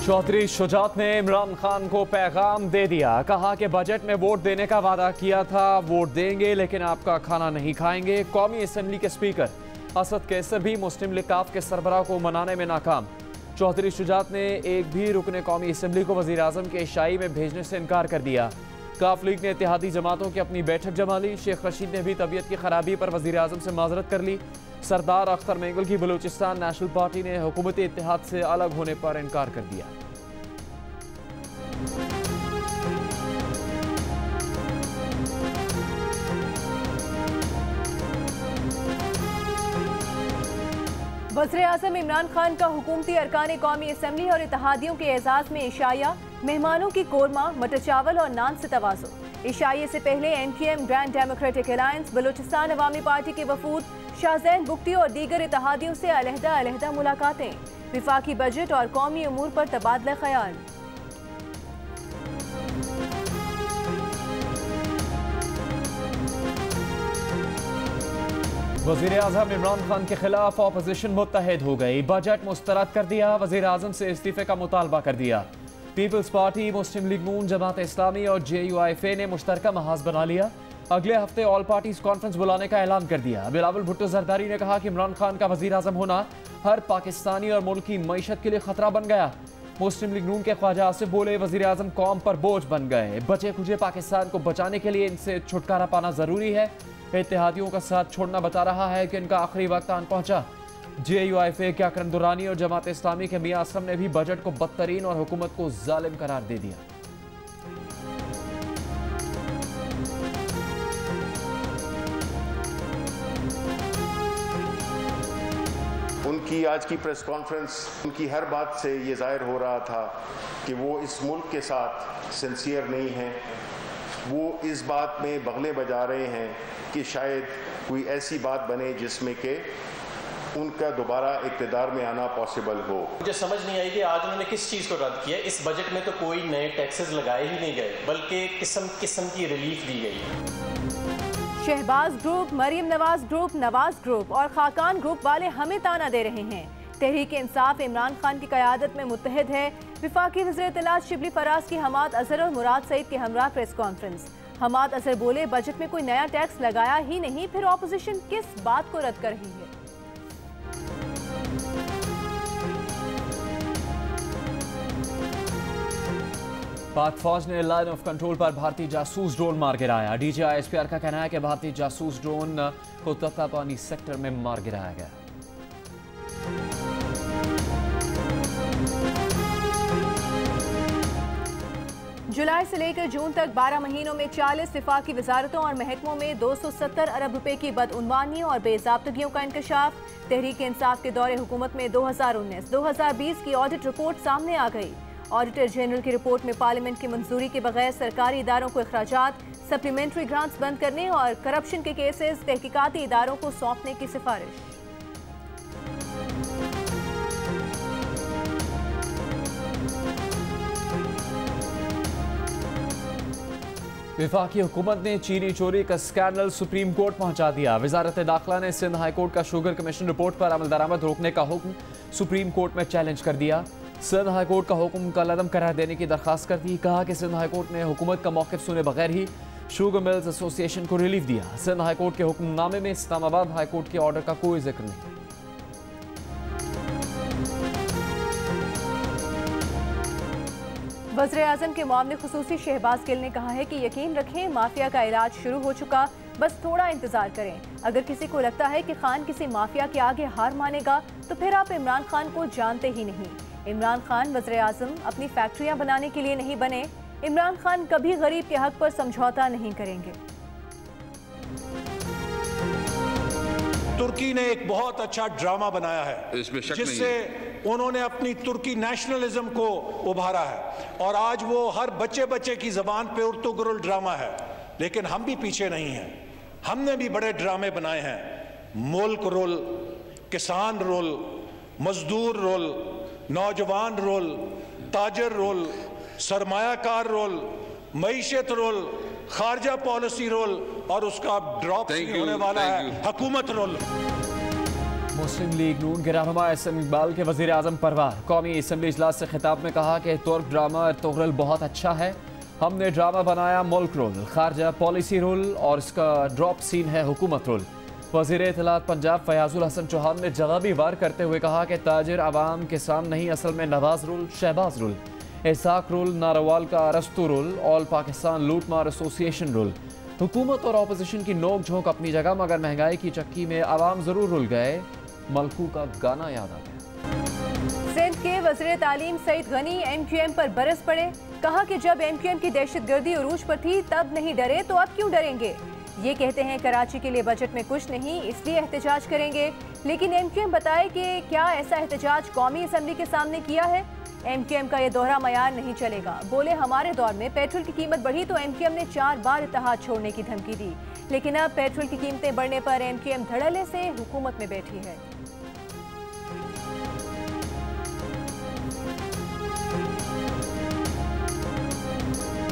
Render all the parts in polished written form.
चौधरी शुजात ने इमरान खान को पैगाम दे दिया। कहा कि बजट में वोट देने का वादा किया था, वोट देंगे लेकिन आपका खाना नहीं खाएंगे। कौमी असम्बली के स्पीकर असद कैसर भी मुस्लिम लीग काफ के सरबराह को मनाने में नाकाम। चौधरी शुजात ने एक भी रुकने कौमी असम्बली को वज़ीर आज़म के इशाई में भेजने से इनकार कर दिया। काफ लीग ने इत्तेहादी जमातों की अपनी बैठक जमा ली। शेख रशीद ने भी तबीयत की खराबी पर वज़ीर आज़म से माजरत कर ली। सरदार अख्तर मेंगल की बलूचिस्तान नेशनल पार्टी ने हुकूमती इत्तेहाद से अलग होने पर इनकार कर दिया। वज़ीर आज़म इमरान खान का हुकूमती अरकान कौमी असम्बली और इत्तेहादियों के एजाज़ में इशाया। मेहमानों की कोरमा, मटर चावल और नान से तवाज़ो। इशाये से पहले NKM grand democratic alliance, Balochistan Awami party के वफूद, शाहजैन बुगटी और दीगर इत्तेहादियों से अलहदा मुलाकातें। विफाकी बजट और कौमी उमूर पर तबादला ख्याल। वज़ीर आज़म इमरान खान के खिलाफ अपोजिशन मुत्तहिद हो गई। बजट मुस्तरद कर दिया। वज़ीर आज़म से इस्तीफे का मुतालबा कर दिया। पीपल्स पार्टी, मुस्लिम लीग नून, जमात इस्लामी और JUIFA ने मुश्तरका महाज बना लिया। अगले हफ्ते ऑल पार्टीज कॉन्फ्रेंस बुलाने का ऐलान कर दिया। बिलावल भुट्टो जरदारी ने कहा कि इमरान खान का वज़ीर आज़म होना हर पाकिस्तानी और मुल्क की मईशत के लिए खतरा बन गया। मुस्लिम लीग नून के ख्वाजा आसिफ बोले, वज़ीर आज़म कौम पर बोझ बन गए। बचे खुचे पाकिस्तान को बचाने के लिए इनसे छुटकारा पाना जरूरी है। इत्तेहादियों का साथ छोड़ना बता रहा है कि इनका आखिरी वक्त आन पहुंचा। JUIFA के अकरम दुरानी और जमात इस्लामी के मियां असलम ने भी बजट को बदतरीन और हुकूमत को जालिम करार दे दिया। उनकी आज की प्रेस कॉन्फ्रेंस, उनकी हर बात से ये जाहिर हो रहा था कि वो इस मुल्क के साथ सिंसियर नहीं हैं। वो इस बात में बगले बजा रहे हैं कि शायद कोई ऐसी बात बने जिसमें कि उनका दोबारा इक़्तिदार में आना पॉसिबल हो। मुझे समझ नहीं आई कि आज उन्होंने किस चीज़ को रद्द किया। इस बजट में तो कोई नए टैक्सेस लगाए ही नहीं गए, बल्कि किस्म की रिलीफ दी गई। Shahbaz group, Maryam Nawaz group, Nawaz group और खाकान ग्रुप वाले हमें ताना दे रहे हैं। तहरीक इंसाफ इमरान खान की क़यादत में मुत्तहिद है। विफाकी वज़ीर इत्तलात शिबली फराज की हमाद अजहर और मुराद सईद के हमरा प्रेस कॉन्फ्रेंस। हमाद अजहर बोले, बजट में कोई नया टैक्स लगाया ही नहीं, फिर ऑपोजिशन किस बात को रद्द कर रही है। पाक फौज ने लाइन ऑफ कंट्रोल पर भारतीय जासूस ड्रोन मार गिराया। DGI SPR का कहना है कि भारतीय जासूस ड्रोन को तत्तापानी सेक्टर में मार गिराया गया। जुलाई से लेकर जून तक 12 महीनों में 40 विफाकी वजारतों और महकमों में 270 अरब रुपए की बदउनवानी और बेज़ाब्तगियों का इंकशाफ। तहरीक इंसाफ के दौरे हुकूमत में 2019-2020 की ऑडिट रिपोर्ट सामने आ गई। ऑडिटर जनरल की रिपोर्ट में पार्लियामेंट की मंजूरी के बगैर सरकारी इदारों को अखराजात, सप्लीमेंट्री ग्रांट्स बंद करने और करप्शन के केसेस तहकीकाती इदारों को सौंपने की सिफारिश। विफाकी हुकूमत ने चीनी चोरी का स्कैंडल सुप्रीम कोर्ट पहुंचा दिया। वजारत दाखिला ने सिंध हाई कोर्ट का शुगर कमीशन रिपोर्ट पर अमल दरामद रोकने का हुक्म सुप्रीम कोर्ट में चैलेंज कर दिया। सिंध हाई कोर्ट का हुक्म कल अदम करार देने की दरखास्त कर दी। कहा कि सिंध हाई कोर्ट ने हुकूमत का मौक़िफ़ सुने बगैर ही शुगर मिल्स एसोसिएशन को रिलीफ दिया। सिंध हाई कोर्ट के हुक्मनामे में इस्लामाबाद हाई कोर्ट के ऑर्डर का कोई जिक्र नहीं। वज़ीर आज़म के मामले खुसूसी शहबाज गिल ने कहा है कि यकीन रखें, माफिया का इलाज शुरू हो चुका, बस थोड़ा इंतजार करें। अगर किसी को लगता है कि खान किसी माफिया के आगे हार मानेगा तो फिर आप इमरान खान को जानते ही नहीं। इमरान खान वज़ीर आज़म अपनी फैक्ट्रियां बनाने के लिए नहीं बने। इमरान खान कभी गरीब के हक पर समझौता नहीं करेंगे। तुर्की ने एक बहुत अच्छा ड्रामा बनाया है जिससे उन्होंने अपनी तुर्की नेशनलिज्म को उभारा है और आज वो हर बच्चे की जबान पे उर्तुगरुल ड्रामा है। लेकिन हम भी पीछे नहीं हैं, हमने भी बड़े ड्रामे बनाए हैं। मुल्क रोल, किसान रोल, मजदूर रोल, नौजवान रोल, ताजर रोल, सरमायाकार रोल, मईशत रोल, खारजा पॉलिसी रोल और उसका ड्रॉप होने वाला है हुकूमत रोल। मुस्लिम लीग नून के रहनुमा एहसन इकबाल के वज़ीर आज़म परवार कौमी असम्बली इजलास से खिताब में कहा कि तुर्क ड्रामा तुगरल बहुत अच्छा है। हमने ड्रामा बनाया मुल्क रोल, खारजा पॉलिसी रोल और इसका ड्रॉप सीन है हुकूमत रोल। वज़ीर इत्तलात पंजाब फयाजुल हसन चौहान ने जवाबी वार करते हुए कहा कि ताजिर अवाम किसान नहीं, असल में Nawaz role, Shahbaz role, Ishaq role, Narowal का अरस्तु रोल, ऑल पाकिस्तान लूट मार एसोसिएशन रोल। हुकूमत और अपोजिशन की नोक झोंक अपनी जगह, मगर महंगाई की चक्की में आवाम जरूर रुल गए। मलकू का गाना याद आ गया। सिंध के वज़ीर तालीम सईद गनी MQM पर बरस पड़े। कहा कि जब MQM की दहशतगर्दी उरूज पर थी तब नहीं डरे तो अब क्यों डरेंगे। ये कहते हैं कराची के लिए बजट में कुछ नहीं, इसलिए एहतजाज करेंगे। लेकिन MQM बताए कि क्या ऐसा एहतजाज कौमी असम्बली के सामने किया है। MQM का ये दोहरा मयार नहीं चलेगा। बोले हमारे दौर में पेट्रोल की कीमत बढ़ी तो MQM ने 4 बार इत्तेहाद छोड़ने की धमकी दी, लेकिन अब पेट्रोल की कीमतें बढ़ने पर MQM धड़ल्ले से हुकूमत में बैठी है।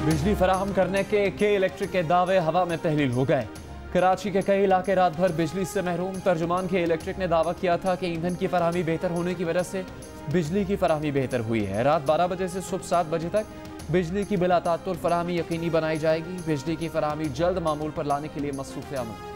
बिजली फराहम करने के इलेक्ट्रिक के दावे हवा में तहलील हो गए। कराची के कई इलाके रात भर बिजली से महरूम। तर्जुमान के इलेक्ट्रिक ने दावा किया था कि ईंधन की फराहमी बेहतर होने की वजह से बिजली की फराहमी बेहतर हुई है। रात 12 बजे से सुबह 7 बजे तक बिजली की बिला तातुल फराहमी यकीनी बनाई जाएगी। बिजली की फराहमी जल्द मामूल पर लाने के लिए मसरूफ़ अमल।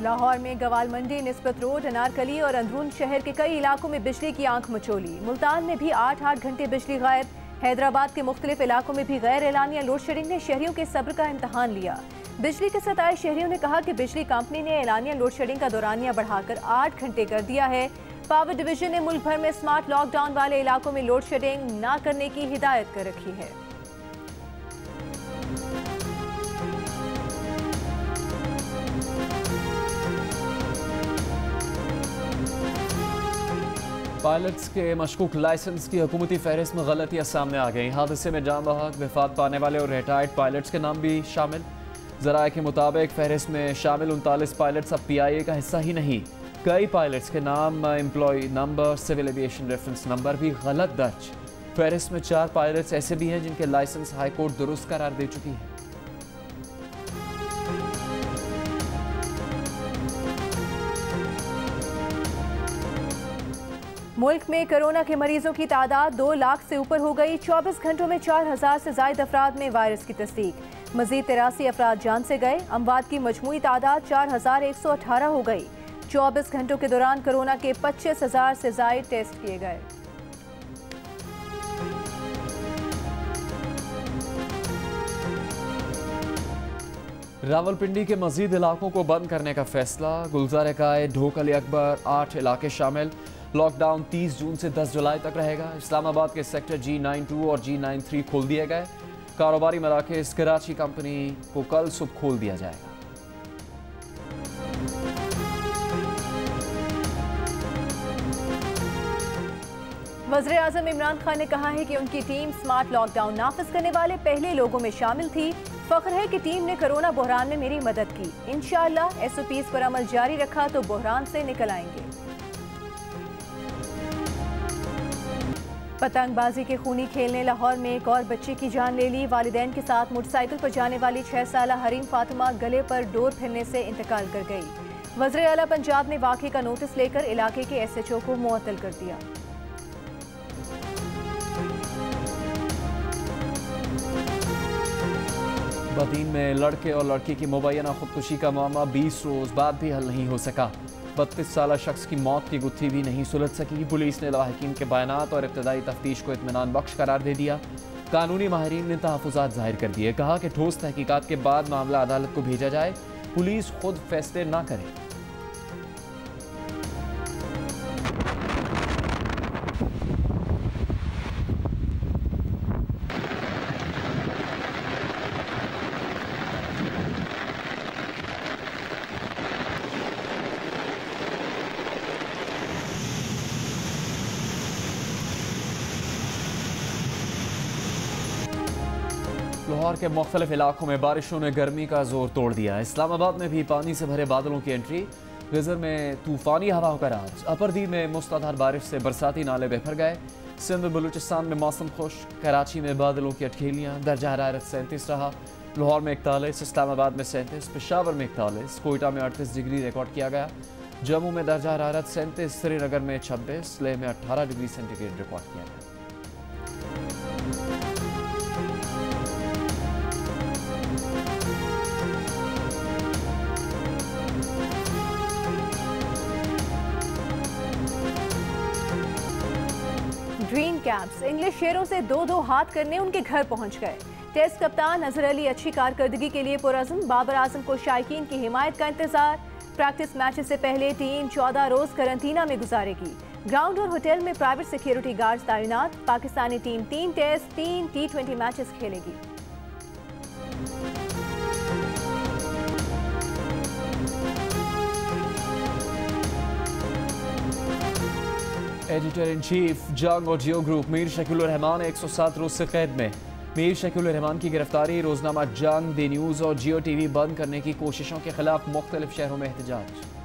लाहौर में गवाल मंडी, निस्बत रोड, अनारकली और अंदरून शहर के कई इलाकों में बिजली की आंख मचोली। मुल्तान में भी 8-8 घंटे बिजली गायब। हैदराबाद के मुख्तलिफ इलाकों में भी गैर एलानिया लोड शेडिंग ने शहरियों के सब्र का इम्तहान लिया। बिजली के सताए शहरियों ने कहा कि बिजली कंपनी ने एलानिया लोड शेडिंग का दौरानिया बढ़ाकर 8 घंटे कर दिया है। पावर डिवीजन ने मुल्क भर में स्मार्ट लॉकडाउन वाले इलाकों में लोड शेडिंग न करने की हिदायत कर रखी है। पायलट्स के मशकूक लाइसेंस की हुकूमती फहरिस्त में गलतियां सामने आ गई। हादसे में जान बहक वफात पाने वाले और रिटायर्ड पायलट्स के नाम भी शामिल। ज़राए के मुताबिक फहरिस्त में शामिल 39 पायलट्स अब PIA का हिस्सा ही नहीं। कई पायलट्स के नाम, employee number, civil aviation reference number भी गलत दर्ज। फहरिस्त में 4 पायलट्स ऐसे भी हैं जिनके लाइसेंस हाई कोर्ट दुरुस्त करार दे चुकी है। मुल्क में कोरोना के मरीजों की तादाद 2 लाख से ऊपर हो गई। 24 घंटों में 4000 से ज्यादा अफराद में वायरस की तस्दीक। मजीद 83 अफराद जान से गए। अमवात की मजमूई तादाद 4118 हो गई। 24 घंटों के दौरान कोरोना के 25,000 से ज्यादा टेस्ट किए गए। रावलपिंडी के मजीद इलाकों को बंद करने का फैसला। गुलजार काय, ढोक अली अकबर, 8 इलाके शामिल। लॉकडाउन 30 जून से 10 जुलाई तक रहेगा। इस्लामाबाद के सेक्टर G92 और G93 खोल दिए गए। कारोबारी मराकज़ कराची कंपनी को कल सुबह खोल दिया जाएगा। वज़ीर आज़म इमरान खान ने कहा है कि उनकी टीम स्मार्ट लॉकडाउन नाफिज करने वाले पहले लोगों में शामिल थी। फख्र है कि टीम ने कोरोना बहरान में मेरी मदद की। इंशाअल्लाह SOPs पर अमल जारी रखा तो बहरान से निकल आएंगे। पतंगबाजी के खूनी खेल ने लाहौर में एक और बच्चे की जान ले ली। वालिदैन के साथ मोटरसाइकिल पर जाने वाली 6 साला हरीम फातिमा गले पर डोर फिरने से इंतकाल कर गई। वज़ीर आला पंजाब ने वाक़े का नोटिस लेकर इलाके के SHO को मुअत्तल कर दिया। बदीन में लड़के और लड़की की मुबैना खुदकुशी का मामला 20 रोज बाद भी हल नहीं हो सका। 32 साला शख्स की मौत की गुत्थी भी नहीं सुलझ सकी। पुलिस ने लवाहिकीन के बयानात और इब्तदाई तफ्तीश को इत्मीनान बख्श करार दे दिया। कानूनी माहिरीन ने तहफ़्फ़ुज़ात जाहिर कर दिए। कहा कि ठोस तहकीकात के बाद मामला अदालत को भेजा जाए, पुलिस खुद फैसले ना करे। लाहौर के मुख्तलिफ इलाकों में बारिशों ने गर्मी का जोर तोड़ दिया। इस्लामाबाद में भी पानी से भरे बादलों की एंट्री। गजर में तूफानी हवाओं का राज। अपरदी में मुसलाधार बारिश से बरसाती नाले बेफर गए। सिंध और बलूचिस्तान में मौसम खुश्क, कराची में बादलों की अटखेलियाँ, दर्जा हरारत 37 रहा। लाहौर में 41, इस्लामाबाद में 37, पेशावर में 41, कोयटा में 38 डिग्री रिकॉर्ड किया गया। जम्मू में दर्जा हरारत 37, श्रीनगर में 26, लेह में 18 डिग्री सेंटीग्रेड रिकॉर्ड किया गया। ड्रीम कैप्स इंग्लिश शेरों से 2-2 हाथ करने उनके घर पहुंच गए। टेस्ट कप्तान अजहर अली अच्छी कारकर्दगी के लिए पुरअज़्म, बाबर आजम को शायकीन की हिमायत का इंतजार। प्रैक्टिस मैचेस से पहले टीम 14 रोज करंतना में गुजारेगी। ग्राउंड और होटल में प्राइवेट सिक्योरिटी गार्ड्स तैनात। Pakistani team 3 test 3 T20 matches खेलेगी। एडिटर इन चीफ जंग और जियो ग्रुप मीर शकील रहमान 107 रोज से कैद में। मीर शकील रहमान की गिरफ्तारी, रोजनामा जंग, दी न्यूज़ और जियो TV बंद करने की कोशिशों के खिलाफ मुख्तलिफ शहरों में एहतजाज।